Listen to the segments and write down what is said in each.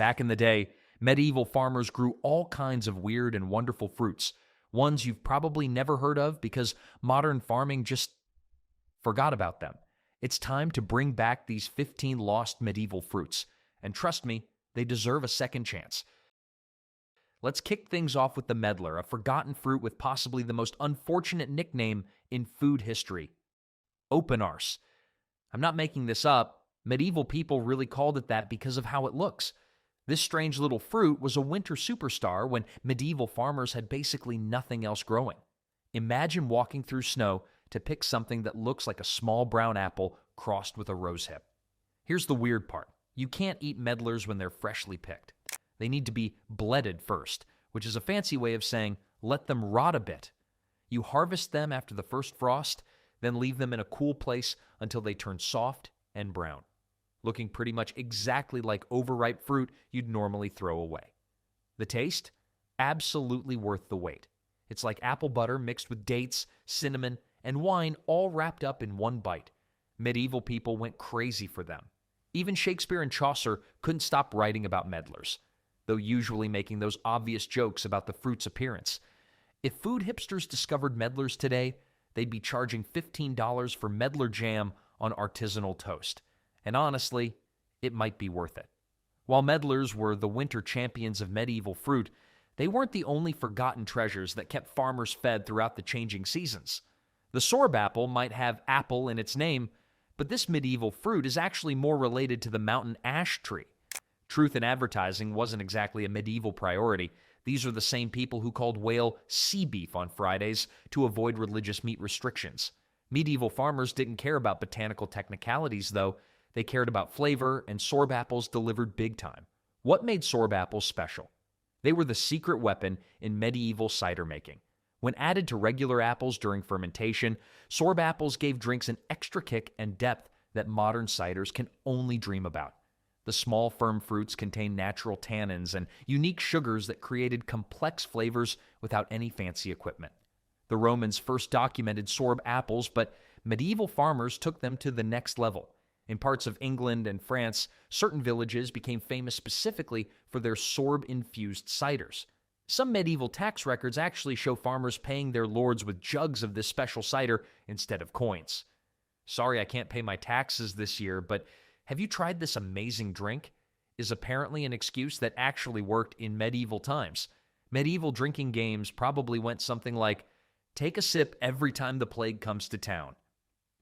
Back in the day, medieval farmers grew all kinds of weird and wonderful fruits, ones you've probably never heard of because modern farming just forgot about them. It's time to bring back these 15 lost medieval fruits, and trust me, they deserve a second chance. Let's kick things off with the medlar, a forgotten fruit with possibly the most unfortunate nickname in food history: open arse. I'm not making this up. Medieval people really called it that because of how it looks. This strange little fruit was a winter superstar when medieval farmers had basically nothing else growing. Imagine walking through snow to pick something that looks like a small brown apple crossed with a rosehip. Here's the weird part. You can't eat medlars when they're freshly picked. They need to be bledded first, which is a fancy way of saying let them rot a bit. You harvest them after the first frost, then leave them in a cool place until they turn soft and brown, looking pretty much exactly like overripe fruit you'd normally throw away. The taste? Absolutely worth the wait. It's like apple butter mixed with dates, cinnamon, and wine all wrapped up in one bite. Medieval people went crazy for them. Even Shakespeare and Chaucer couldn't stop writing about medlars, though usually making those obvious jokes about the fruit's appearance. If food hipsters discovered medlars today, they'd be charging $15 for medlar jam on artisanal toast. And honestly, it might be worth it. While medlars were the winter champions of medieval fruit, they weren't the only forgotten treasures that kept farmers fed throughout the changing seasons. The Sorb apple might have apple in its name, but this medieval fruit is actually more related to the mountain ash tree. Truth in advertising wasn't exactly a medieval priority. These are the same people who called whale sea beef on Fridays to avoid religious meat restrictions. Medieval farmers didn't care about botanical technicalities, though. They cared about flavor, and Sorb apples delivered big time. What made Sorb apples special? They were the secret weapon in medieval cider making. When added to regular apples during fermentation, Sorb apples gave drinks an extra kick and depth that modern ciders can only dream about. The small, firm fruits contain natural tannins and unique sugars that created complex flavors without any fancy equipment. The Romans first documented Sorb apples, but medieval farmers took them to the next level. In parts of England and France, certain villages became famous specifically for their Sorb-infused ciders. Some medieval tax records actually show farmers paying their lords with jugs of this special cider instead of coins. Sorry I can't pay my taxes this year, but have you tried this amazing drink? Is apparently an excuse that actually worked in medieval times. Medieval drinking games probably went something like, take a sip every time the plague comes to town.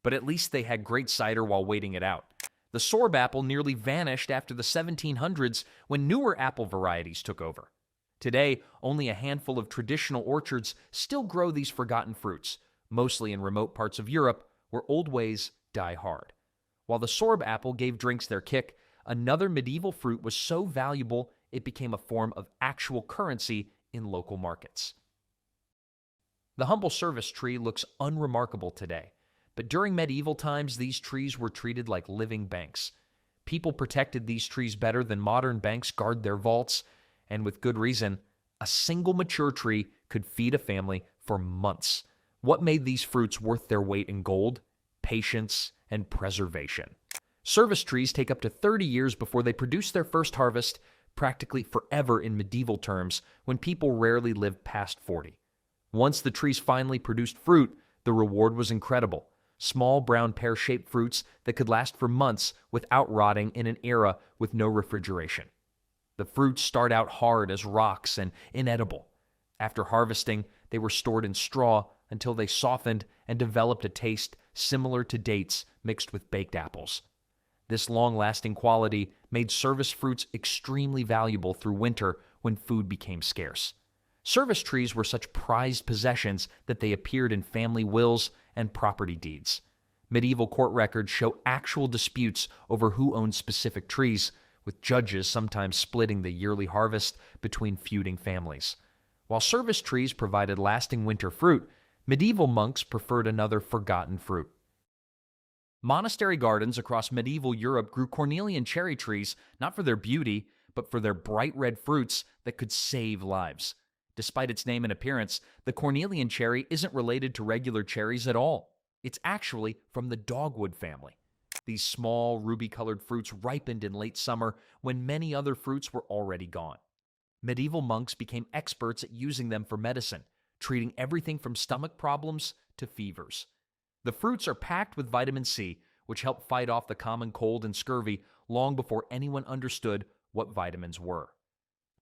But at least they had great cider while waiting it out. The Sorb apple nearly vanished after the 1700s when newer apple varieties took over. Today, only a handful of traditional orchards still grow these forgotten fruits, mostly in remote parts of Europe where old ways die hard. While the Sorb apple gave drinks their kick, another medieval fruit was so valuable it became a form of actual currency in local markets. The humble service tree looks unremarkable today, but during medieval times these trees were treated like living banks. People protected these trees better than modern banks guard their vaults, and with good reason. A single mature tree could feed a family for months. What made these fruits worth their weight in gold? Patience and preservation. Service trees take up to 30 years before they produce their first harvest, practically forever in medieval terms, when people rarely lived past 40. Once the trees finally produced fruit, the reward was incredible. Small brown pear-shaped fruits that could last for months without rotting in an era with no refrigeration. The fruits start out hard as rocks and inedible. After harvesting, they were stored in straw until they softened and developed a taste similar to dates mixed with baked apples. This long-lasting quality made service fruits extremely valuable through winter when food became scarce. Service trees were such prized possessions that they appeared in family wills and property deeds. Medieval court records show actual disputes over who owned specific trees, with judges sometimes splitting the yearly harvest between feuding families. While service trees provided lasting winter fruit, medieval monks preferred another forgotten fruit. Monastery gardens across medieval Europe grew Cornelian cherry trees not for their beauty, but for their bright red fruits that could save lives. Despite its name and appearance, the Cornelian cherry isn't related to regular cherries at all. It's actually from the dogwood family. These small, ruby-colored fruits ripened in late summer when many other fruits were already gone. Medieval monks became experts at using them for medicine, treating everything from stomach problems to fevers. The fruits are packed with vitamin C, which help fight off the common cold and scurvy long before anyone understood what vitamins were.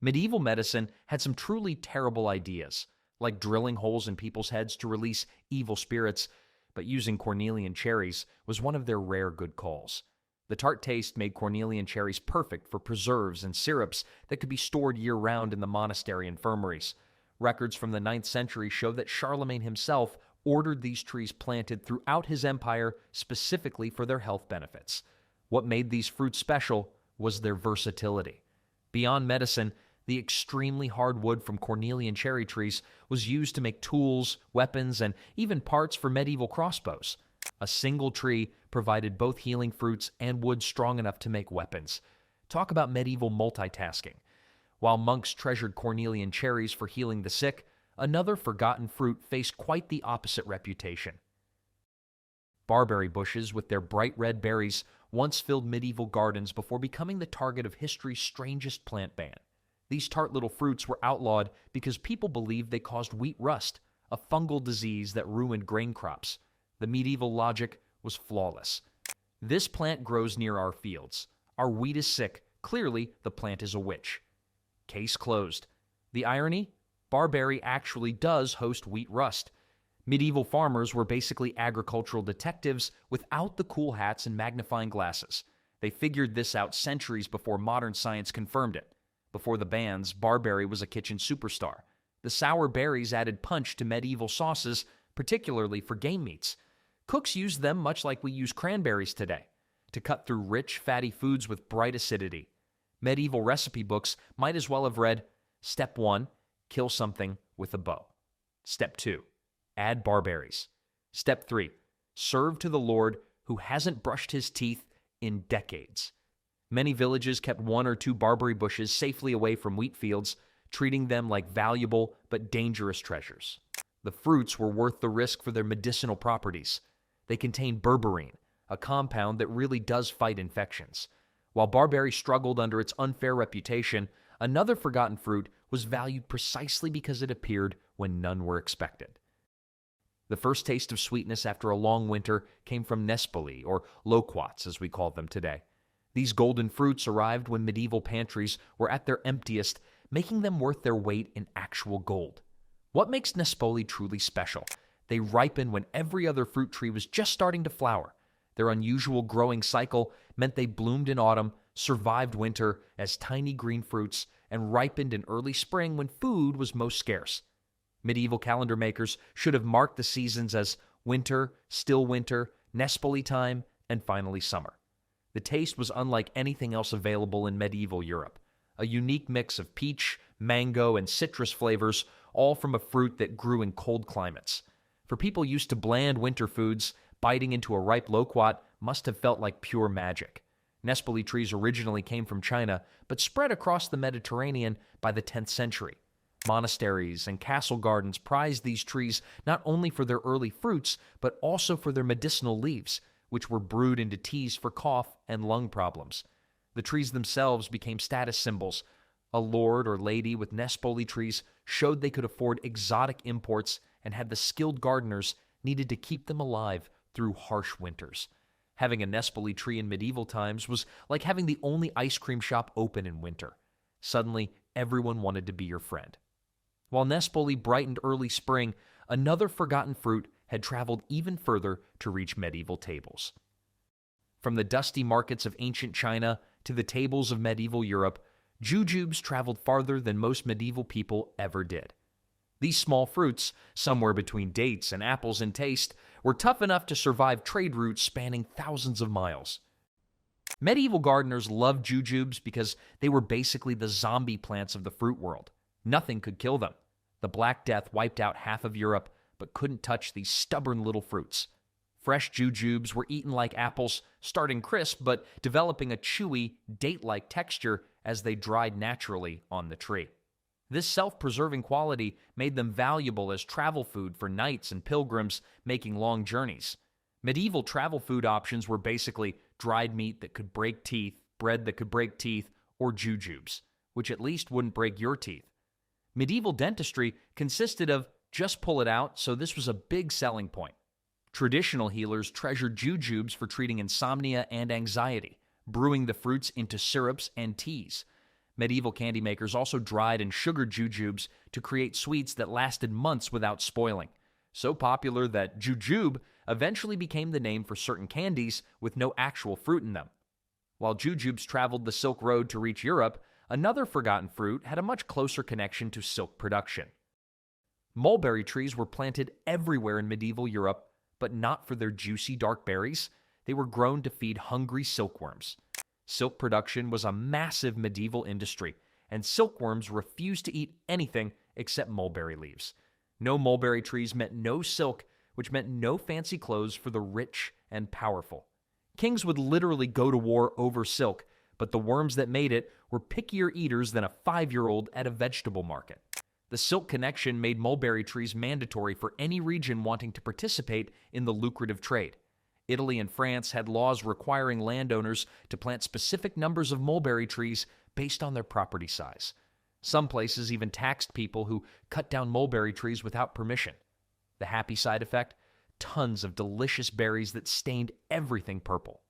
Medieval medicine had some truly terrible ideas, like drilling holes in people's heads to release evil spirits, but using Cornelian cherries was one of their rare good calls. The tart taste made Cornelian cherries perfect for preserves and syrups that could be stored year-round in the monastery infirmaries. Records from the 9th century show that Charlemagne himself ordered these trees planted throughout his empire specifically for their health benefits. What made these fruits special was their versatility. Beyond medicine, the extremely hard wood from Cornelian cherry trees was used to make tools, weapons, and even parts for medieval crossbows. A single tree provided both healing fruits and wood strong enough to make weapons. Talk about medieval multitasking. While monks treasured Cornelian cherries for healing the sick, another forgotten fruit faced quite the opposite reputation. Barberry bushes with their bright red berries once filled medieval gardens before becoming the target of history's strangest plant ban. These tart little fruits were outlawed because people believed they caused wheat rust, a fungal disease that ruined grain crops. The medieval logic was flawless. This plant grows near our fields. Our wheat is sick. Clearly, the plant is a witch. Case closed. The irony? Barberry actually does host wheat rust. Medieval farmers were basically agricultural detectives without the cool hats and magnifying glasses. They figured this out centuries before modern science confirmed it. Before the bans, barberry was a kitchen superstar. The sour berries added punch to medieval sauces, particularly for game meats. Cooks used them much like we use cranberries today, to cut through rich, fatty foods with bright acidity. Medieval recipe books might as well have read, Step 1, kill something with a bow. Step 2, add barberries. Step 3, serve to the Lord who hasn't brushed his teeth in decades. Many villages kept 1 or 2 barberry bushes safely away from wheat fields, treating them like valuable but dangerous treasures. The fruits were worth the risk for their medicinal properties. They contain berberine, a compound that really does fight infections. While barberry struggled under its unfair reputation, another forgotten fruit was valued precisely because it appeared when none were expected. The first taste of sweetness after a long winter came from Nespoli, or loquats as we call them today. These golden fruits arrived when medieval pantries were at their emptiest, making them worth their weight in actual gold. What makes Nespoli truly special? They ripened when every other fruit tree was just starting to flower. Their unusual growing cycle meant they bloomed in autumn, survived winter as tiny green fruits, and ripened in early spring when food was most scarce. Medieval calendar makers should have marked the seasons as winter, still winter, Nespoli time, and finally summer. The taste was unlike anything else available in medieval Europe, a unique mix of peach, mango, and citrus flavors, all from a fruit that grew in cold climates. For people used to bland winter foods, biting into a ripe loquat must have felt like pure magic. Nespoli trees originally came from China, but spread across the Mediterranean by the 10th century. Monasteries and castle gardens prized these trees not only for their early fruits, but also for their medicinal leaves, which were brewed into teas for cough and lung problems. The trees themselves became status symbols. A lord or lady with Nespoli trees showed they could afford exotic imports and had the skilled gardeners needed to keep them alive through harsh winters. Having a Nespoli tree in medieval times was like having the only ice cream shop open in winter. Suddenly, everyone wanted to be your friend. While Nespoli brightened early spring, another forgotten fruit had traveled even further to reach medieval tables. From the dusty markets of ancient China to the tables of medieval Europe, jujubes traveled farther than most medieval people ever did. These small fruits, somewhere between dates and apples in taste, were tough enough to survive trade routes spanning thousands of miles. Medieval gardeners loved jujubes because they were basically the zombie plants of the fruit world. Nothing could kill them. The Black Death wiped out half of Europe, but couldn't touch these stubborn little fruits. Fresh jujubes were eaten like apples, starting crisp but developing a chewy, date-like texture as they dried naturally on the tree. This self-preserving quality made them valuable as travel food for knights and pilgrims making long journeys. Medieval travel food options were basically dried meat that could break teeth, bread that could break teeth, or jujubes, which at least wouldn't break your teeth. Medieval dentistry consisted of just pull it out, so this was a big selling point. Traditional healers treasured jujubes for treating insomnia and anxiety, brewing the fruits into syrups and teas. Medieval candy makers also dried and sugared jujubes to create sweets that lasted months without spoiling. So popular that jujube eventually became the name for certain candies with no actual fruit in them. While jujubes traveled the Silk Road to reach Europe, another forgotten fruit had a much closer connection to silk production. Mulberry trees were planted everywhere in medieval Europe, but not for their juicy dark berries. They were grown to feed hungry silkworms. Silk production was a massive medieval industry, and silkworms refused to eat anything except mulberry leaves. No mulberry trees meant no silk, which meant no fancy clothes for the rich and powerful. Kings would literally go to war over silk, but the worms that made it were pickier eaters than a 5-year-old at a vegetable market. The silk connection made mulberry trees mandatory for any region wanting to participate in the lucrative trade. Italy and France had laws requiring landowners to plant specific numbers of mulberry trees based on their property size. Some places even taxed people who cut down mulberry trees without permission. The happy side effect? Tons of delicious berries that stained everything purple.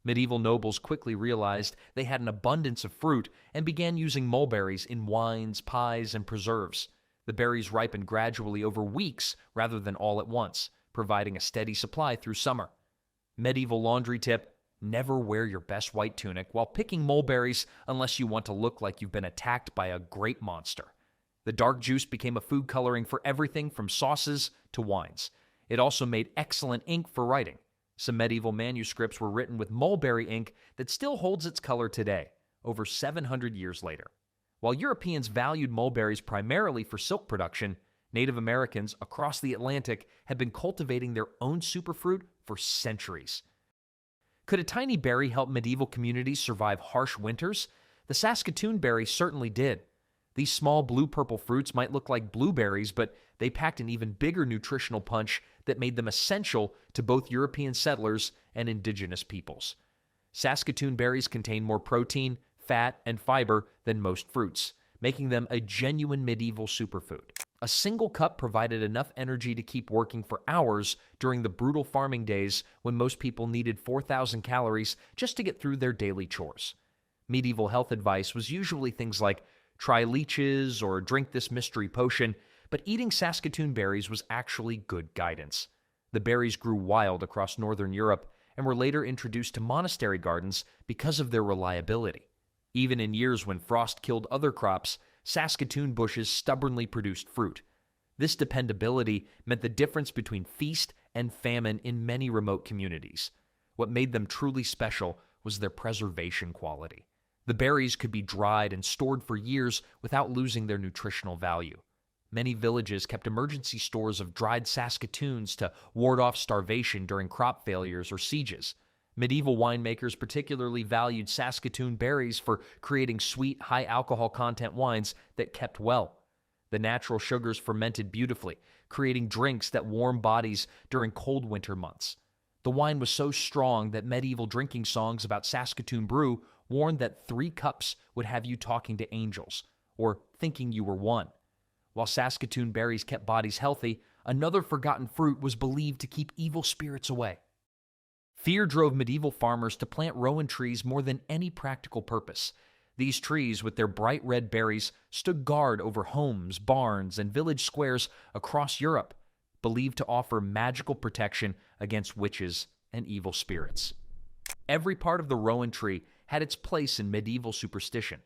Medieval nobles quickly realized they had an abundance of fruit and began using mulberries in wines, pies, and preserves. The berries ripened gradually over weeks rather than all at once, providing a steady supply through summer. Medieval laundry tip: never wear your best white tunic while picking mulberries unless you want to look like you've been attacked by a great monster. The dark juice became a food coloring for everything from sauces to wines. It also made excellent ink for writing. Some medieval manuscripts were written with mulberry ink that still holds its color today, over 700 years later. While Europeans valued mulberries primarily for silk production, Native Americans across the Atlantic had been cultivating their own superfruit for centuries. Could a tiny berry help medieval communities survive harsh winters? The Saskatoon berry certainly did. These small blue-purple fruits might look like blueberries, but they packed an even bigger nutritional punch that made them essential to both European settlers and indigenous peoples. Saskatoon berries contain more protein, fat, and fiber than most fruits, making them a genuine medieval superfood. A single cup provided enough energy to keep working for hours during the brutal farming days when most people needed 4,000 calories just to get through their daily chores. Medieval health advice was usually things like try leeches or drink this mystery potion, but eating Saskatoon berries was actually good guidance. The berries grew wild across northern Europe and were later introduced to monastery gardens because of their reliability. Even in years when frost killed other crops, Saskatoon bushes stubbornly produced fruit. This dependability meant the difference between feast and famine in many remote communities. What made them truly special was their preservation quality. The berries could be dried and stored for years without losing their nutritional value. Many villages kept emergency stores of dried Saskatoons to ward off starvation during crop failures or sieges. Medieval winemakers particularly valued Saskatoon berries for creating sweet, high-alcohol content wines that kept well. The natural sugars fermented beautifully, creating drinks that warm bodies during cold winter months. The wine was so strong that medieval drinking songs about Saskatoon brew warned that 3 cups would have you talking to angels, or thinking you were one. While Saskatoon berries kept bodies healthy, another forgotten fruit was believed to keep evil spirits away. Fear drove medieval farmers to plant Rowan trees more than any practical purpose. These trees, with their bright red berries, stood guard over homes, barns, and village squares across Europe, believed to offer magical protection against witches and evil spirits. Every part of the Rowan tree had its place in medieval superstition.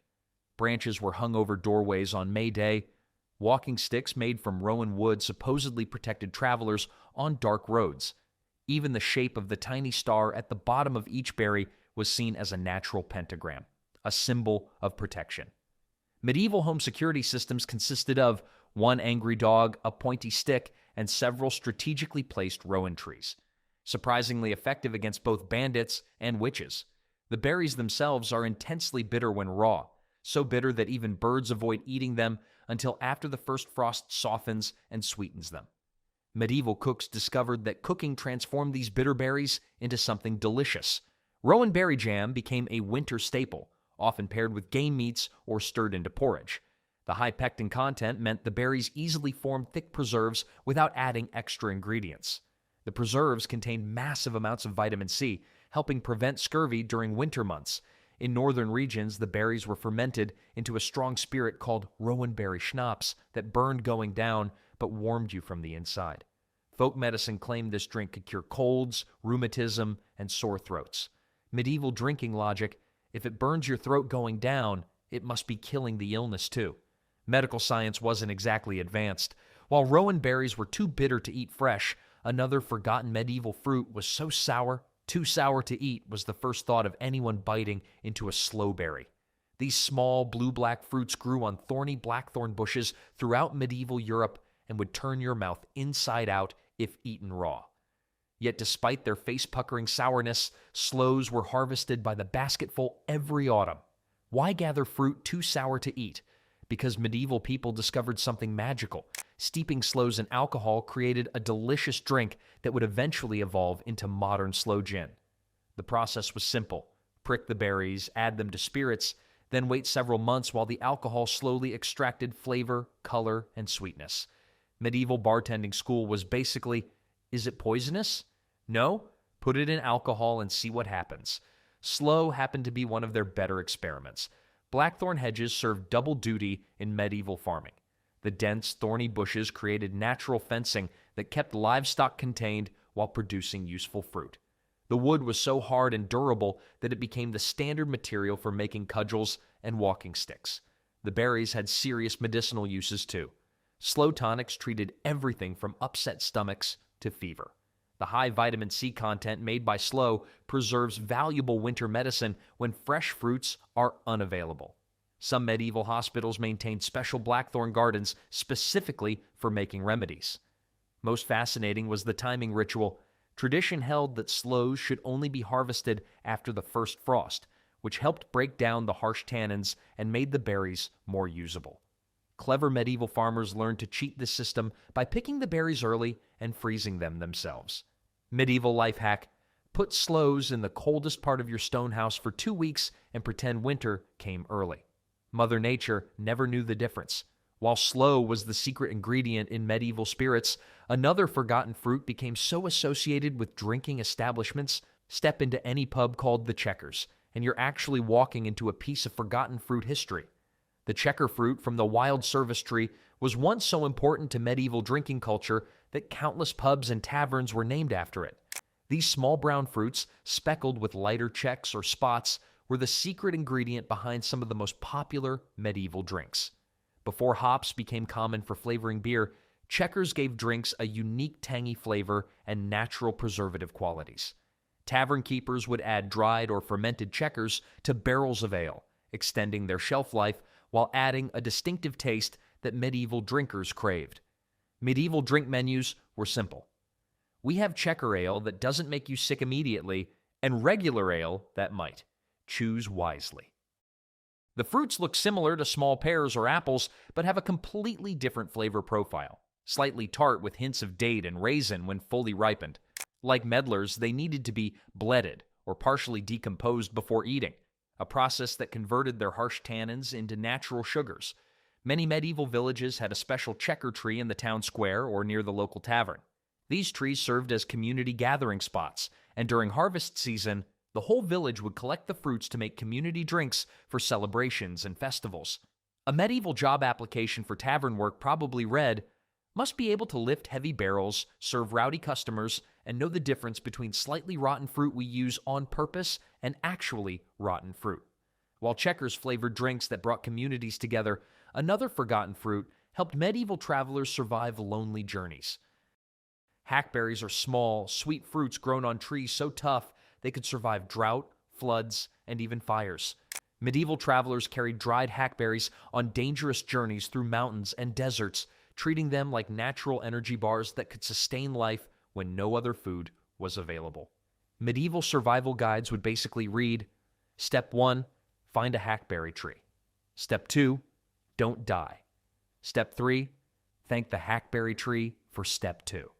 Branches were hung over doorways on May Day. Walking sticks made from Rowan wood supposedly protected travelers on dark roads. Even the shape of the tiny star at the bottom of each berry was seen as a natural pentagram, a symbol of protection. Medieval home security systems consisted of one angry dog, a pointy stick, and several strategically placed Rowan trees. Surprisingly effective against both bandits and witches. The berries themselves are intensely bitter when raw, so bitter that even birds avoid eating them until after the first frost softens and sweetens them. Medieval cooks discovered that cooking transformed these bitter berries into something delicious. Rowan berry jam became a winter staple, often paired with game meats or stirred into porridge. The high pectin content meant the berries easily formed thick preserves without adding extra ingredients. The preserves contained massive amounts of vitamin C, helping prevent scurvy during winter months. In northern regions, the berries were fermented into a strong spirit called Rowan berry schnapps that burned going down but warmed you from the inside. Folk medicine claimed this drink could cure colds, rheumatism, and sore throats. Medieval drinking logic: if it burns your throat going down, it must be killing the illness too. Medical science wasn't exactly advanced. While Rowan berries were too bitter to eat fresh, another forgotten medieval fruit was so sour, too sour to eat was the first thought of anyone biting into a sloe berry. These small blue-black fruits grew on thorny blackthorn bushes throughout medieval Europe and would turn your mouth inside out if eaten raw. Yet despite their face-puckering sourness, sloes were harvested by the basketful every autumn. Why gather fruit too sour to eat? Because medieval people discovered something magical. Steeping sloes in alcohol created a delicious drink that would eventually evolve into modern sloe gin. The process was simple. Prick the berries, add them to spirits, then wait several months while the alcohol slowly extracted flavor, color, and sweetness. Medieval bartending school was basically, is it poisonous? No? Put it in alcohol and see what happens. Sloe happened to be one of their better experiments. Blackthorn hedges served double duty in medieval farming. The dense, thorny bushes created natural fencing that kept livestock contained while producing useful fruit. The wood was so hard and durable that it became the standard material for making cudgels and walking sticks. The berries had serious medicinal uses too. Sloe tonics treated everything from upset stomachs to fever. The high vitamin C content made by sloe preserves valuable winter medicine when fresh fruits are unavailable. Some medieval hospitals maintained special blackthorn gardens specifically for making remedies. Most fascinating was the timing ritual. Tradition held that sloes should only be harvested after the first frost, which helped break down the harsh tannins and made the berries more usable. Clever medieval farmers learned to cheat this system by picking the berries early and freezing them themselves. Medieval life hack: put sloes in the coldest part of your stone house for 2 weeks and pretend winter came early. Mother Nature never knew the difference. While sloe was the secret ingredient in medieval spirits, another forgotten fruit became so associated with drinking establishments. Step into any pub called the Checkers, and you're actually walking into a piece of forgotten fruit history. The checker fruit from the wild service tree was once so important to medieval drinking culture that countless pubs and taverns were named after it. These small brown fruits, speckled with lighter checks or spots, were the secret ingredient behind some of the most popular medieval drinks. Before hops became common for flavoring beer, checkers gave drinks a unique tangy flavor and natural preservative qualities. Tavern keepers would add dried or fermented checkers to barrels of ale, extending their shelf life while adding a distinctive taste that medieval drinkers craved. Medieval drink menus were simple. We have checker ale that doesn't make you sick immediately, and regular ale that might. Choose wisely. The fruits look similar to small pears or apples, but have a completely different flavor profile. Slightly tart with hints of date and raisin when fully ripened. Like medlars, they needed to be bledded or partially decomposed before eating, a process that converted their harsh tannins into natural sugars. Many medieval villages had a special checker tree in the town square or near the local tavern. These trees served as community gathering spots, and during harvest season, the whole village would collect the fruits to make community drinks for celebrations and festivals. A medieval job application for tavern work probably read, "Must be able to lift heavy barrels, serve rowdy customers, and know the difference between slightly rotten fruit we use on purpose and actually rotten fruit." While checkers flavored drinks that brought communities together, another forgotten fruit helped medieval travelers survive lonely journeys. Hackberries are small, sweet fruits grown on trees so tough they could survive drought, floods, and even fires. Medieval travelers carried dried hackberries on dangerous journeys through mountains and deserts, treating them like natural energy bars that could sustain life when no other food was available. Medieval survival guides would basically read, Step 1, find a hackberry tree. Step 2, don't die. Step 3, thank the hackberry tree for Step 2.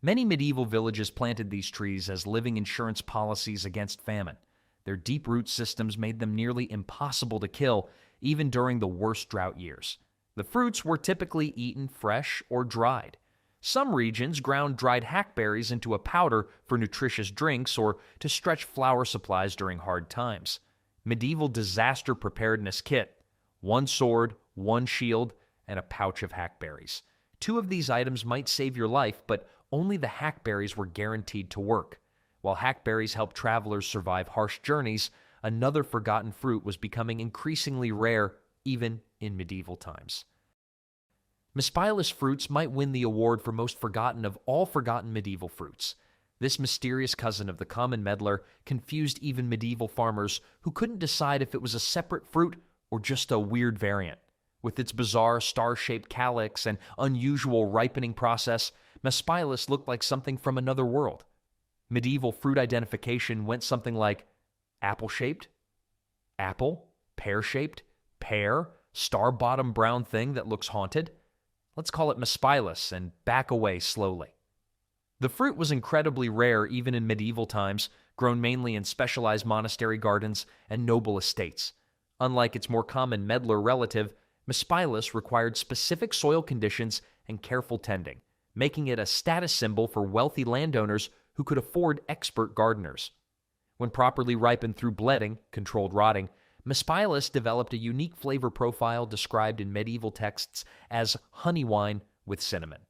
Many medieval villages planted these trees as living insurance policies against famine. Their deep root systems made them nearly impossible to kill, even during the worst drought years. The fruits were typically eaten fresh or dried. Some regions ground dried hackberries into a powder for nutritious drinks or to stretch flour supplies during hard times. Medieval disaster preparedness kit: one sword, one shield, and a pouch of hackberries. Two of these items might save your life, but only the hackberries were guaranteed to work. While hackberries helped travelers survive harsh journeys, another forgotten fruit was becoming increasingly rare even in medieval times. Mespilus fruits might win the award for most forgotten of all forgotten medieval fruits. This mysterious cousin of the common medlar confused even medieval farmers who couldn't decide if it was a separate fruit or just a weird variant. With its bizarre star-shaped calyx and unusual ripening process, mespilus looked like something from another world. Medieval fruit identification went something like apple-shaped, apple, pear-shaped, pear, star-bottom brown thing that looks haunted. Let's call it mespilus and back away slowly. The fruit was incredibly rare even in medieval times, grown mainly in specialized monastery gardens and noble estates. Unlike its more common medlar relative, mespilus required specific soil conditions and careful tending, making it a status symbol for wealthy landowners who could afford expert gardeners. When properly ripened through bledding, controlled rotting, mespilus developed a unique flavor profile described in medieval texts as honey wine with cinnamon.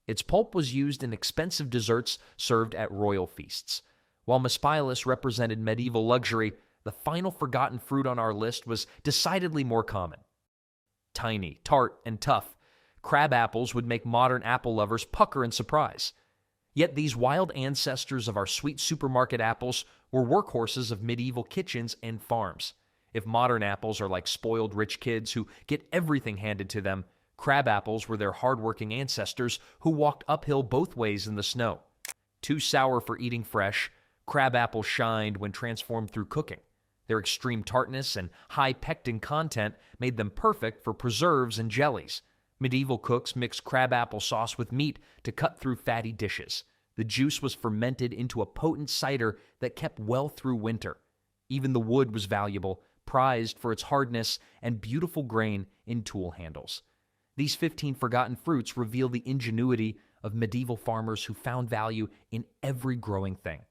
Its pulp was used in expensive desserts served at royal feasts. While mespilus represented medieval luxury, the final forgotten fruit on our list was decidedly more common. Tiny, tart, and tough, crabapples would make modern apple lovers pucker in surprise. Yet these wild ancestors of our sweet supermarket apples were workhorses of medieval kitchens and farms. If modern apples are like spoiled rich kids who get everything handed to them, crabapples were their hardworking ancestors who walked uphill both ways in the snow. Too sour for eating fresh, crabapples shined when transformed through cooking. Their extreme tartness and high pectin content made them perfect for preserves and jellies. Medieval cooks mixed crabapple sauce with meat to cut through fatty dishes. The juice was fermented into a potent cider that kept well through winter. Even the wood was valuable, prized for its hardness and beautiful grain in tool handles. These 15 forgotten fruits reveal the ingenuity of medieval farmers who found value in every growing thing.